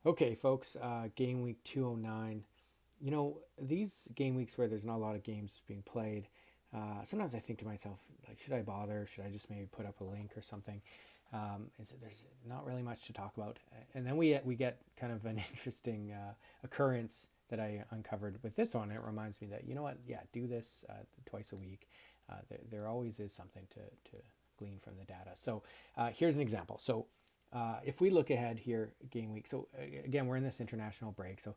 Okay, folks, game week 209. These game weeks where there's not a lot of games being played, sometimes I think to myself, like, should I bother? Should I just maybe put up a link or something? There's not really much to talk about. And then we get kind of an interesting occurrence that I uncovered with this one. It reminds me that, you know what, yeah, do this twice a week. There always is something to glean from the data. So here's an example. So if we look ahead here, game week, so again, we're in this international break, so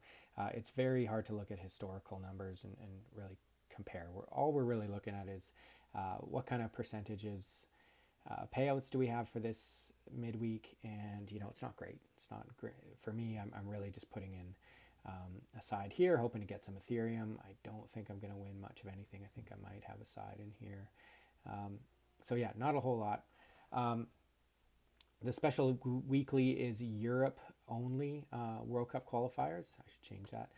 it's very hard to look at historical numbers and really compare. All we're really looking at is what kind of percentages payouts do we have for this midweek, and it's not great. It's not great for me. I'm really just putting in a side here, hoping to get some Ethereum. I don't think I'm going to win much of anything. I think I might have a side in here. So yeah, not a whole lot. The special weekly is Europe only World Cup qualifiers. I should change that.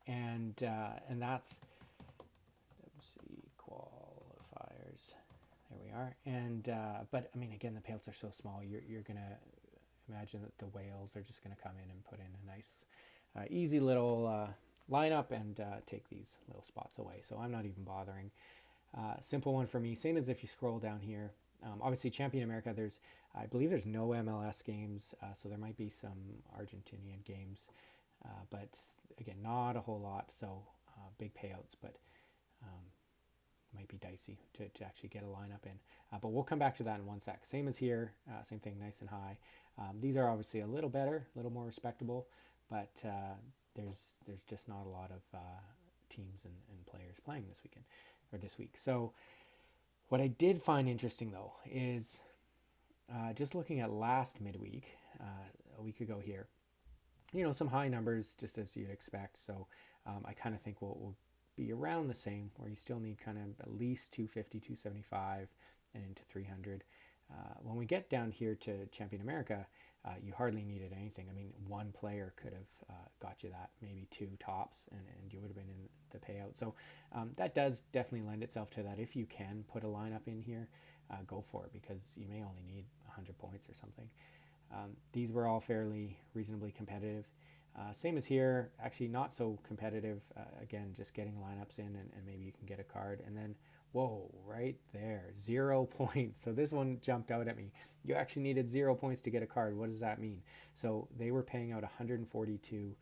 And that's, let's see, qualifiers. There we are. And but I mean, again, the payouts are so small. You're gonna imagine that the whales are just gonna come in and put in a nice, easy little lineup and take these little spots away. So I'm not even bothering. Simple one for me. Same as if you scroll down here. Obviously, Champion America, I believe there's no MLS games, so there might be some Argentinian games, but again, not a whole lot, so big payouts, but might be dicey to actually get a lineup in. But we'll come back to that in one sec. Same as here, same thing, nice and high. These are obviously a little better, a little more respectable, but there's just not a lot of teams and players playing this weekend or this week. So what I did find interesting though is just looking at last midweek, a week ago here, some high numbers just as you'd expect. So I kind of think we'll be around the same, where you still need kind of at least 250, 275 and into 300. When we get down here to Champion America, you hardly needed anything. I mean, one player could have got you that, maybe two tops, and you would have been in the payout. So that does definitely lend itself to that. If you can put a lineup in here, go for it, because you may only need 100 points or something. These were all fairly reasonably competitive. Same as here, actually not so competitive. Again, just getting lineups in, and maybe you can get a card. And then, whoa, right there, 0 points. So this one jumped out at me. You actually needed 0 points to get a card. What does that mean? So they were paying out 142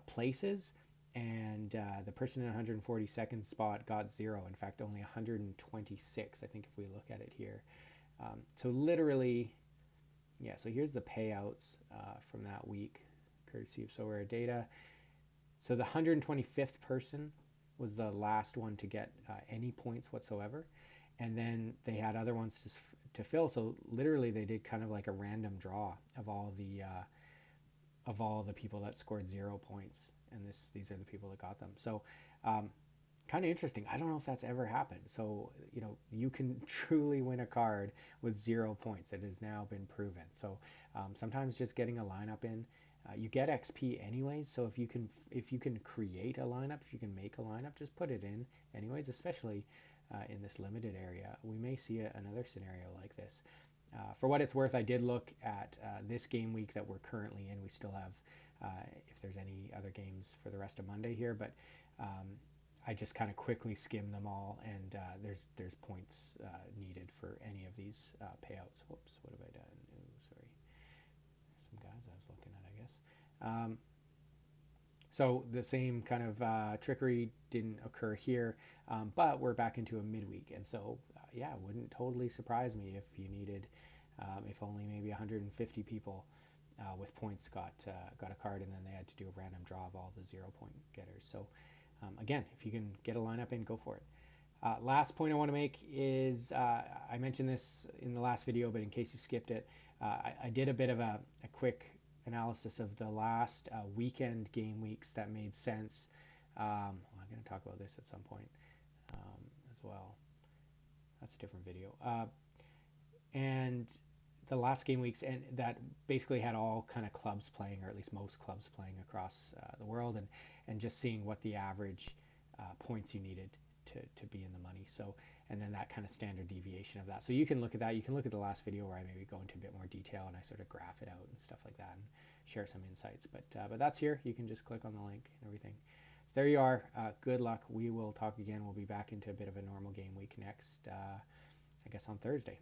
places, and the person in 142nd spot got 0. In fact, only 126, I think, if we look at it here. So literally, yeah, so here's the payouts from that week, courtesy of Sorare data. So the 125th person was the last one to get any points whatsoever. And then they had other ones to fill. So literally they did kind of like a random draw of all the people that scored 0 points. And these are the people that got them. So kind of interesting. I don't know if that's ever happened. So, you can truly win a card with 0 points. It has now been proven. So sometimes just getting a lineup in, you get XP anyways. So if you can create a lineup, if you can make a lineup, just put it in anyways, especially in this limited area. We may see another scenario like this. For what it's worth, I did look at this game week that we're currently in. We still have, if there's any other games for the rest of Monday here, but I just kind of quickly skimmed them all, and there's points needed for any of these payouts. Whoops, what have I done? Ooh, sorry. Some guys I was looking at, I guess. So the same kind of trickery didn't occur here, but we're back into a midweek, and so yeah, it wouldn't totally surprise me if you needed, if only maybe 150 people with points got a card, and then they had to do a random draw of all the 0 point getters. So again, if you can get a lineup in, go for it. Last point I want to make is, I mentioned this in the last video, but in case you skipped it, I did a bit of a quick analysis of the last weekend game weeks that made sense. I'm going to talk about this at some point as well. That's a different video. And the last game weeks, and that basically had all kind of clubs playing, or at least most clubs playing across the world, and just seeing what the average points you needed to be in the money. So, and then that kind of standard deviation of that. So you can look at that. You can look at the last video where I maybe go into a bit more detail and I sort of graph it out and stuff like that, and share some insights. But that's here. You can just click on the link and everything. So there you are. Good luck. We will talk again. We'll be back into a bit of a normal game week next, I guess on Thursday.